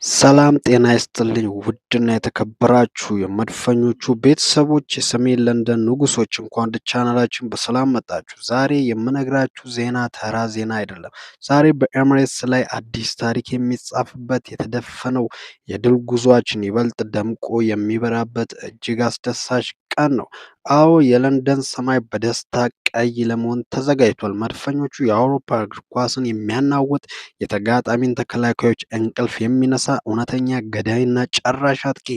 ሰላም ጤና ይስጥልኝ ውድና የተከበራችሁ የመድፈኞቹ ቤተሰቦች የሰሜን ለንደን ንጉሶች እንኳን ወደ ቻናላችን በሰላም መጣችሁ። ዛሬ የምነግራችሁ ዜና ተራ ዜና አይደለም። ዛሬ በኤምሬትስ ላይ አዲስ ታሪክ የሚጻፍበት የተደፈነው የድል ጉዟችን ይበልጥ ደምቆ የሚበራበት እጅግ አስደሳች ቀን ነው። አዎ የለንደን ሰማይ በደስታ ቀይ ለመሆን ተዘጋጅቷል። መድፈኞቹ የአውሮፓ እግር ኳስን የሚያናውጥ የተጋጣሚን ተከላካዮች እንቅልፍ የሚነሳ እውነተኛ ገዳይና ጨራሽ አጥቂ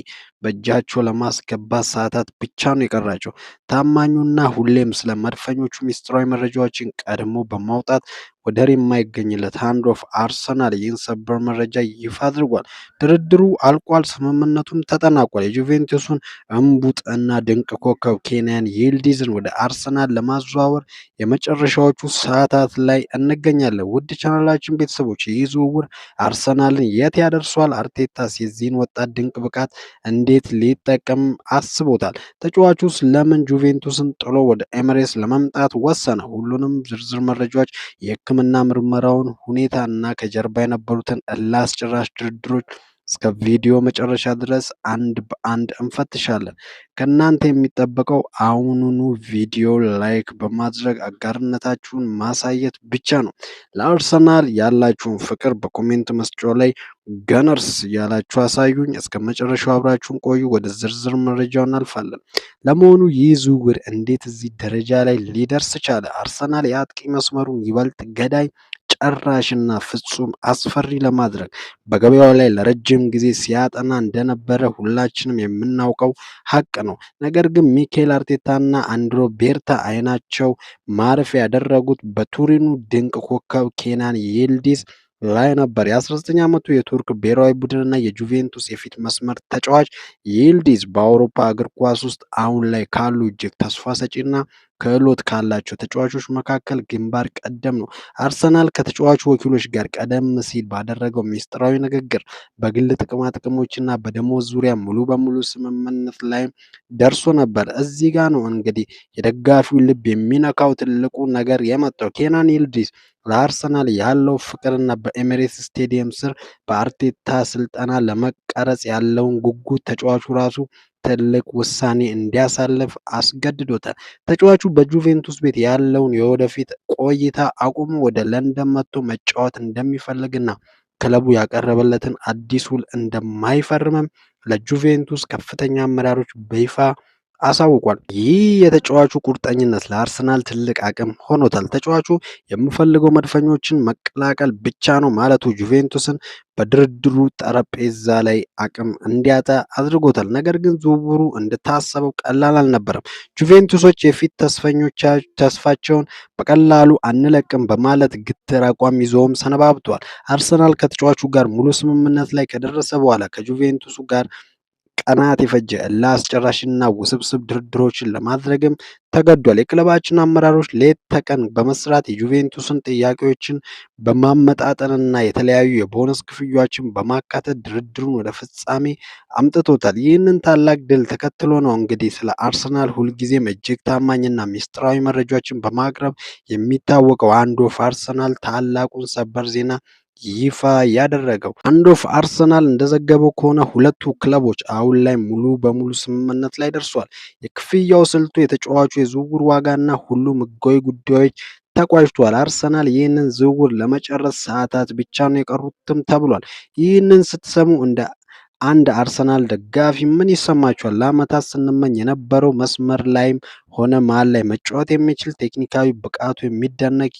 በእጃቸው ለማስገባት ሰዓታት ብቻ ነው የቀራቸው። ታማኙና ሁሌም ስለ መድፈኞቹ ሚስጥራዊ መረጃዎችን ቀድሞ በማውጣት ወደር የማይገኝለት ሃንድ ኦፍ አርሰናል ይህን ሰበር መረጃ ይፋ አድርጓል። ድርድሩ አልቋል፣ ስምምነቱም ተጠናቋል። የጁቬንቱስን እምቡጥና ድንቅ ኮከብ ኬንያን ይልዲዝን ወደ አርሰናል ለማዘዋወር የመጨረሻዎቹ ሰዓታት ላይ እንገኛለን። ውድ ቻናላችን ቤተሰቦች ይህ ዝውውር አርሰናልን የት ያደርሷል? አርቴታስ የዚህን ወጣት ድንቅ ብቃት እንዴት ሊጠቀም አስቦታል? ተጫዋቹስ ለምን ጁቬንቱስን ጥሎ ወደ ኤምሬትስ ለመምጣት ወሰነ? ሁሉንም ዝርዝር መረጃዎች የሕክምና ምርመራውን ሁኔታ እና ከጀርባ የነበሩትን እልህ አስጨራሽ ድርድሮች እስከ ቪዲዮ መጨረሻ ድረስ አንድ በአንድ እንፈትሻለን። ከእናንተ የሚጠበቀው አሁኑኑ ቪዲዮ ላይክ በማድረግ አጋርነታችሁን ማሳየት ብቻ ነው። ለአርሰናል ያላችሁን ፍቅር በኮሜንት መስጫው ላይ ገነርስ እያላችሁ አሳዩኝ። እስከ መጨረሻው አብራችሁን ቆዩ። ወደ ዝርዝር መረጃው እናልፋለን። ለመሆኑ ይህ ዝውውር እንዴት እዚህ ደረጃ ላይ ሊደርስ ቻለ? አርሰናል የአጥቂ መስመሩን ይበልጥ ገዳይ ጨራሽና ፍጹም አስፈሪ ለማድረግ በገበያው ላይ ለረጅም ጊዜ ሲያጠና እንደነበረ ሁላችንም የምናውቀው ሀቅ ነው። ነገር ግን ሚኬል አርቴታና አንድሮ ቤርታ አይናቸው ማረፊያ ያደረጉት በቱሪኑ ድንቅ ኮከብ ኬናን ይልዲዝ ላይ ነበር። የ19 ዓመቱ የቱርክ ብሔራዊ ቡድንና የጁቬንቱስ የፊት መስመር ተጫዋች ይልዲዝ በአውሮፓ እግር ኳስ ውስጥ አሁን ላይ ካሉ እጅግ ተስፋ ሰጪና ክህሎት ካላቸው ተጫዋቾች መካከል ግንባር ቀደም ነው። አርሰናል ከተጫዋቹ ወኪሎች ጋር ቀደም ሲል ባደረገው ሚስጥራዊ ንግግር በግል ጥቅማ ጥቅሞችና በደሞዝ ዙሪያ ሙሉ በሙሉ ስምምነት ላይ ደርሶ ነበር። እዚህ ጋር ነው እንግዲህ የደጋፊው ልብ የሚነካው ትልቁ ነገር የመጣው። ኬናን ይልዲዝ ለአርሰናል ያለው ፍቅርና በኤሚሬትስ ስቴዲየም ስር በአርቴታ ስልጠና ለመቀረጽ ያለውን ጉጉት ተጫዋቹ ራሱ ትልቅ ውሳኔ እንዲያሳልፍ አስገድዶታል። ተጫዋቹ በጁቬንቱስ ቤት ያለውን የወደፊት ቆይታ አቁሞ ወደ ለንደን መጥቶ መጫወት እንደሚፈልግና ክለቡ ያቀረበለትን አዲስ ውል እንደማይፈርምም ለጁቬንቱስ ከፍተኛ አመራሮች በይፋ አሳውቋል። ይህ የተጫዋቹ ቁርጠኝነት ለአርሰናል ትልቅ አቅም ሆኖታል። ተጫዋቹ የምፈልገው መድፈኞችን መቀላቀል ብቻ ነው ማለቱ ጁቬንቱስን በድርድሩ ጠረጴዛ ላይ አቅም እንዲያጣ አድርጎታል። ነገር ግን ዝውውሩ እንደታሰበው ቀላል አልነበረም። ጁቬንቱሶች የፊት ተስፋቸውን በቀላሉ አንለቅም በማለት ግትር አቋም ይዘውም ሰነባብተዋል። አርሰናል ከተጫዋቹ ጋር ሙሉ ስምምነት ላይ ከደረሰ በኋላ ከጁቬንቱሱ ጋር ቀናት የፈጀ እልህ አስጨራሽና ውስብስብ ድርድሮችን ለማድረግም ተገዷል። የክለባችን አመራሮች ሌት ተቀን በመስራት የጁቬንቱስን ጥያቄዎችን በማመጣጠንና የተለያዩ የቦነስ ክፍያዎችን በማካተት ድርድሩን ወደ ፍጻሜ አምጥቶታል። ይህንን ታላቅ ድል ተከትሎ ነው እንግዲህ ስለ አርሰናል ሁልጊዜም እጅግ ታማኝና ሚስጥራዊ መረጃዎችን በማቅረብ የሚታወቀው አንድ ኦፍ አርሰናል ታላቁን ሰበር ዜና ይፋ ያደረገው። አንድ ኦፍ አርሰናል እንደዘገበው ከሆነ ሁለቱ ክለቦች አሁን ላይ ሙሉ በሙሉ ስምምነት ላይ ደርሷል። የክፍያው ስልቱ፣ የተጫዋቹ የዝውውር ዋጋና ሁሉም ሕጋዊ ጉዳዮች ተቋጭቷል። አርሰናል ይህንን ዝውውር ለመጨረስ ሰዓታት ብቻ ነው የቀሩትም ተብሏል። ይህንን ስትሰሙ እንደ አንድ አርሰናል ደጋፊ ምን ይሰማችኋል? ለዓመታት ስንመኝ የነበረው መስመር ላይም ሆነ መሃል ላይ መጫወት የሚችል ቴክኒካዊ ብቃቱ የሚደነቅ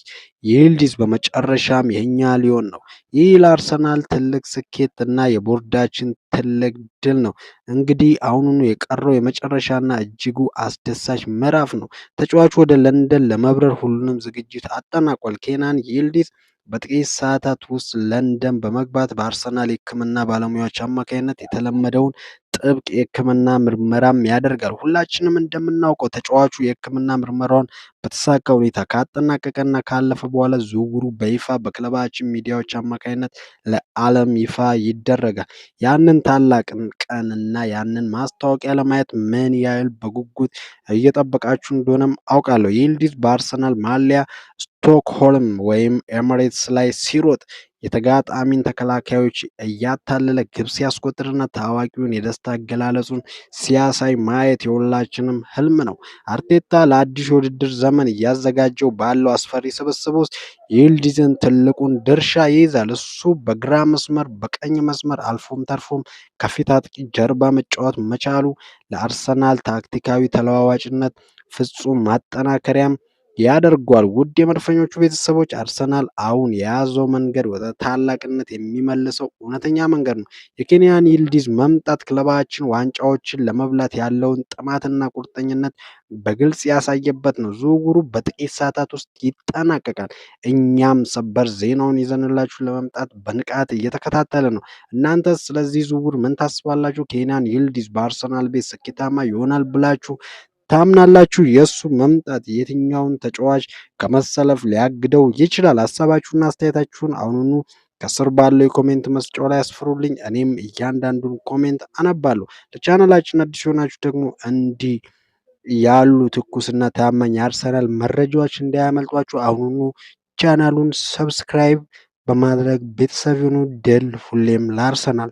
ይልዲዝ በመጨረሻም የኛ ሊሆን ነው። ይህ ለአርሰናል ትልቅ ስኬት እና የቦርዳችን ትልቅ ድል ነው። እንግዲህ አሁኑኑ የቀረው የመጨረሻና እጅጉ አስደሳች ምዕራፍ ነው። ተጫዋቹ ወደ ለንደን ለመብረር ሁሉንም ዝግጅት አጠናቋል። ኬናን ይልዲዝ በጥቂት ሰዓታት ውስጥ ለንደን በመግባት በአርሰናል የሕክምና ባለሙያዎች አማካኝነት የተለመደውን ጥብቅ የሕክምና ምርመራም ያደርጋል። ሁላችንም እንደምናውቀው ተጫዋቹ የሕክምና ምርመራውን በተሳካ ሁኔታ ካጠናቀቀና ካለፈ በኋላ ዝውውሩ በይፋ በክለባችን ሚዲያዎች አማካኝነት ለዓለም ይፋ ይደረጋል። ያንን ታላቅ ቀንና ያንን ማስታወቂያ ለማየት ምን ያህል በጉጉት እየጠበቃችሁ እንደሆነም አውቃለሁ። ይልዲዝ በአርሰናል ማሊያ ስቶክሆልም ወይም ኤሚሬትስ ላይ ሲሮጥ የተጋጣሚን ተከላካዮች እያታለለ ግብ ሲያስቆጥርና ታዋቂውን የደስታ አገላለጹን ሲያሳይ ማየት የሁላችንም ህልም ነው። አርቴታ ለአዲሱ የውድድር ዘመን እያዘጋጀው ባለው አስፈሪ ስብስብ ውስጥ ይልዲዝን ትልቁን ድርሻ ይይዛል። እሱ በግራ መስመር፣ በቀኝ መስመር አልፎም ተርፎም ከፊት አጥቂ ጀርባ መጫወት መቻሉ ለአርሰናል ታክቲካዊ ተለዋዋጭነት ፍጹም ማጠናከሪያም ያደርገዋል። ውድ የመድፈኞቹ ቤተሰቦች አርሰናል አሁን የያዘው መንገድ ወደ ታላቅነት የሚመልሰው እውነተኛ መንገድ ነው። የኬንያን ይልዲዝ መምጣት ክለባችን ዋንጫዎችን ለመብላት ያለውን ጥማትና ቁርጠኝነት በግልጽ ያሳየበት ነው። ዝውውሩ በጥቂት ሰዓታት ውስጥ ይጠናቀቃል። እኛም ሰበር ዜናውን ይዘንላችሁ ለመምጣት በንቃት እየተከታተለ ነው። እናንተስ ስለዚህ ዝውውር ምን ታስባላችሁ? ኬንያን ይልዲዝ በአርሰናል ቤት ስኬታማ ይሆናል ብላችሁ ታምናላችሁ? የእሱ መምጣት የትኛውን ተጫዋች ከመሰለፍ ሊያግደው ይችላል? ሀሳባችሁና አስተያየታችሁን አሁኑኑ ከስር ባለው የኮሜንት መስጫው ላይ አስፍሩልኝ። እኔም እያንዳንዱን ኮሜንት አነባለሁ። ለቻናላችን አዲስ የሆናችሁ ደግሞ እንዲህ ያሉ ትኩስና ታማኝ የአርሰናል መረጃዎች እንዳያመልጧችሁ አሁኑኑ ቻናሉን ሰብስክራይብ በማድረግ ቤተሰብ ይሁኑ። ድል ሁሌም ለአርሰናል!